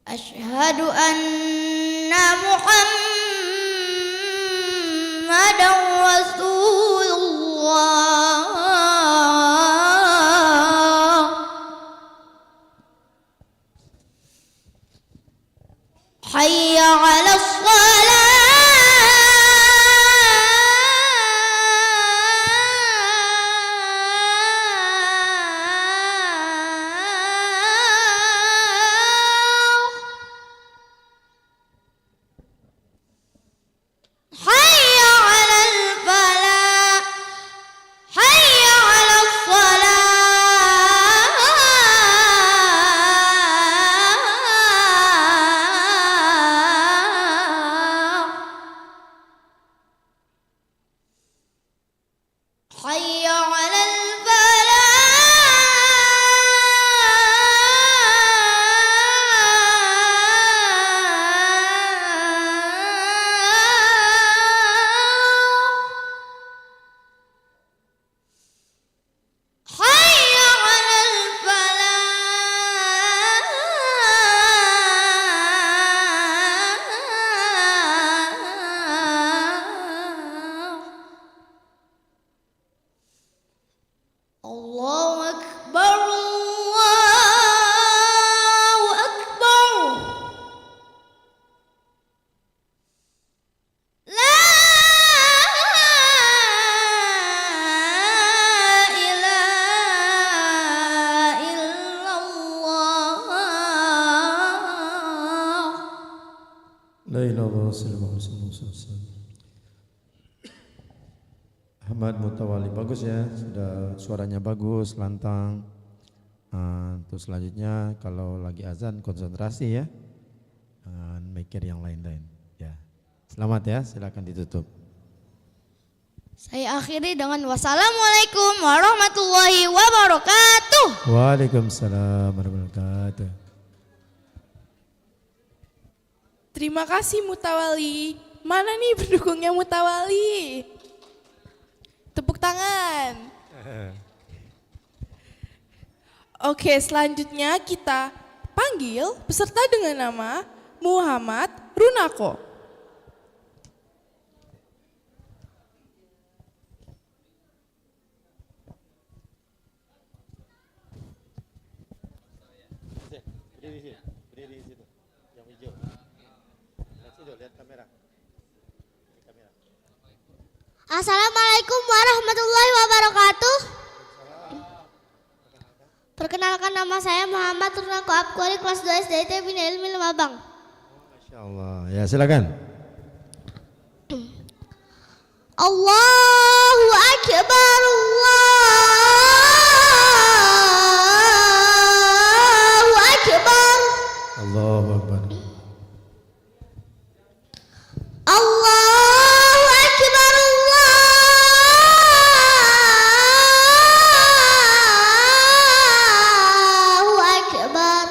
Asyhadu anna Muhammadar Rasulullah. Hayya 'alas shalah. Hayya 'alal falah. Hayya 'alas shalah. Hayya 'alal falah. Hayya 'alal falah. Allahu Akbar, Allahu Akbar. La ilaha illallah.
La ilaha illallah. Ahmad Mutawali, bagus ya, sudah suaranya bagus, lantang. Terus selanjutnya kalau lagi azan konsentrasi ya, mikir yang lain-lain. Ya, selamat ya, silakan ditutup.
Saya akhiri dengan wassalamualaikum warahmatullahi wabarakatuh.
Waalaikumsalam warahmatullahi wabarakatuh.
Terima kasih Mutawali. Mana nih pendukungnya Mutawali? Tepuk tangan. Oke, selanjutnya kita panggil peserta dengan nama Muhammad Runako.
berdiri di situ. Berdiri di situ. Yang hijau. Lihat situ, lihat kamera. Ini kamera.
Assalamualaikum warahmatullahi wabarakatuh. Perkenalkan nama saya Muhammad Runako Abkuari kelas 2 SDIT Bina Ilmi Lumabang.
Masya Allah. Ya silakan.
Allahu Akbar, Allahu Akbar,
Allahu Akbar.
Allahu Akbar, Allahu Akbar.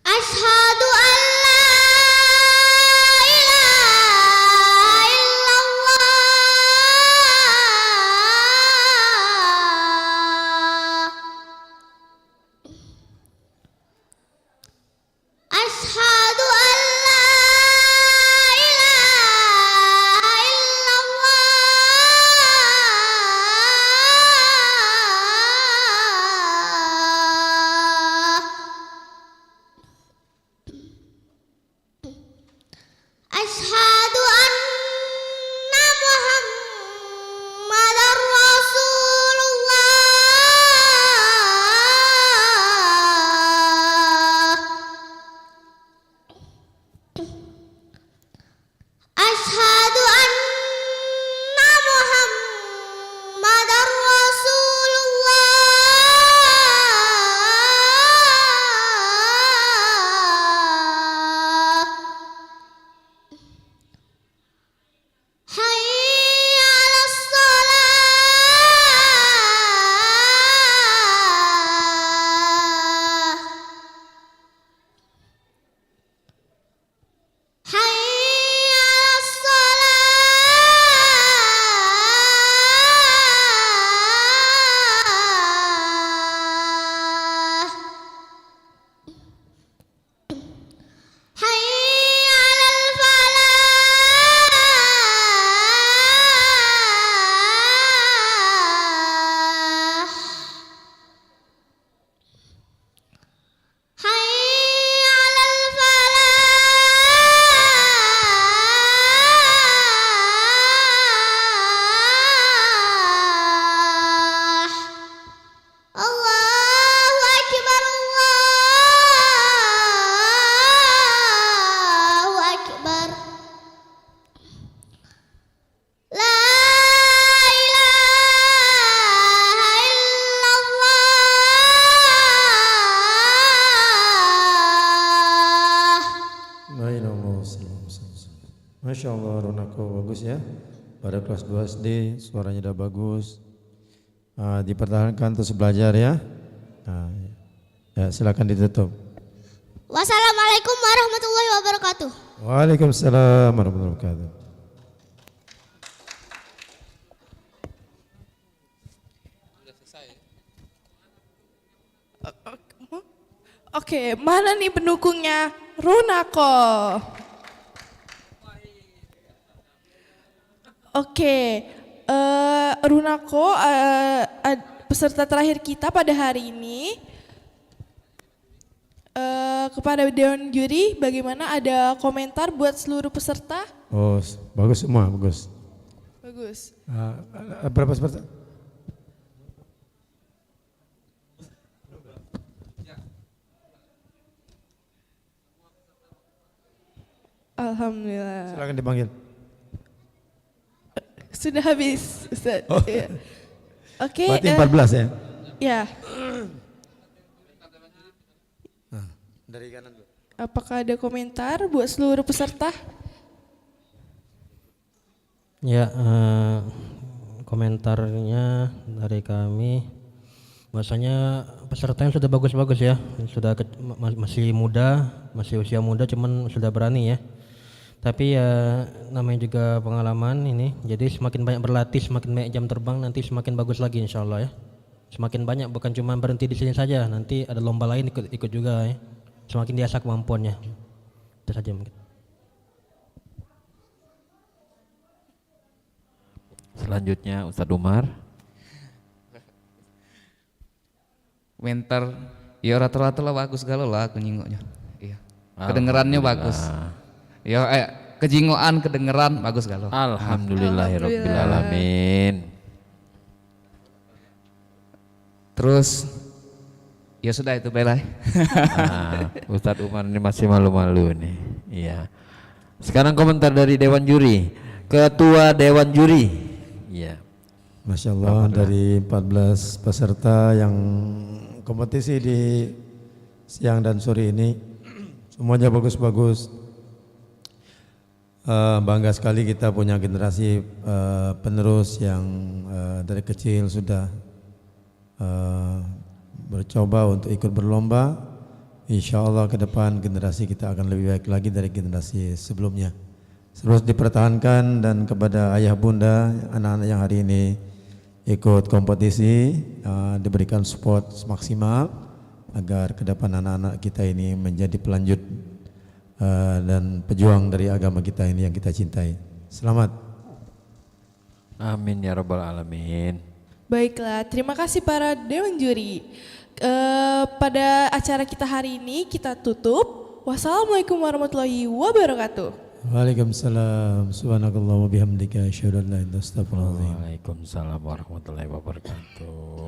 Asyhadu an la ilaha illallah. Asyhadu an la ilaha illallah. Asyhadu anna Muhammadar Rasulullah. Asyhadu anna Muhammadar Rasulullah. Hayya 'alas shalah. Hayya 'alas shalah. Hayya 'alal falah. Hayya 'alal falah. Allahu Akbar, Allahu Akbar. La ilaha illallah.
Baik, Allah. Masya Allah, Runako bagus ya. Pada kelas 2 SD suaranya udah bagus. Dipertahankan terus belajar ya. Ya silakan ditutup.
Wassalamualaikum warahmatullahi wabarakatuh.
Waalaikumsalam warahmatullahi wabarakatuh.
Oke, mana nih pendukungnya Runako? Oke, Runako peserta terakhir kita pada hari ini. Kepada Dewan Juri, bagaimana, ada komentar buat seluruh peserta?
Oh, bagus semua, bagus.
Bagus.
Berapa peserta?
Alhamdulillah.
Silakan dipanggil.
Sudah habis, Ustaz.
Oh.
Iya. Oke.
Berarti 14 ya?
Ya.
Dari kanan dulu.
Apakah ada komentar buat seluruh peserta?
Ya, komentarnya dari kami, bahwasanya peserta yang sudah bagus-bagus ya, sudah masih muda, masih usia muda, cuman sudah berani ya. Tapi ya namanya juga pengalaman ini, jadi semakin banyak berlatih, semakin banyak jam terbang, nanti semakin bagus lagi insya Allah ya. Semakin banyak, bukan cuma berhenti di sini saja, nanti ada lomba lain ikut juga ya. Semakin diasah kemampuannya. Itu saja mungkin.
Selanjutnya Ustadz Umar.
komentar ya rata-rata lah bagus galau lah aku nyingoknya. Iya. Kedengerannya bagus. Ya kejingoan kedengeran bagus galau.
Alhamdulillahirabbil alamin.
Terus ya sudah itu belai.
Ustadz Umar ini masih malu-malu nih. Iya. Sekarang komentar dari Dewan Juri. Ketua Dewan Juri. Iya.
Masya Allah, dari 14 peserta yang kompetisi di siang dan sore ini semuanya bagus-bagus. Bangga sekali kita punya generasi penerus yang dari kecil sudah bercoba untuk ikut berlomba. Insya Allah ke depan generasi kita akan lebih baik lagi dari generasi sebelumnya. Terus dipertahankan, dan kepada ayah bunda anak-anak yang hari ini ikut kompetisi diberikan support maksimal agar ke depan anak-anak kita ini menjadi pelanjut dan pejuang dari agama kita ini yang kita cintai. Selamat.
Amin ya rabbal alamin.
Baiklah, terima kasih para Dewan Juri. Pada acara kita hari ini kita tutup. Wassalamualaikum warahmatullahi wabarakatuh.
Waalaikumsalam. Subhanakallah wa bihamdika asyhadu an la ilaha illa anta astaghfiruka wa atubu ilaik.
Waalaikumsalam warahmatullahi wabarakatuh.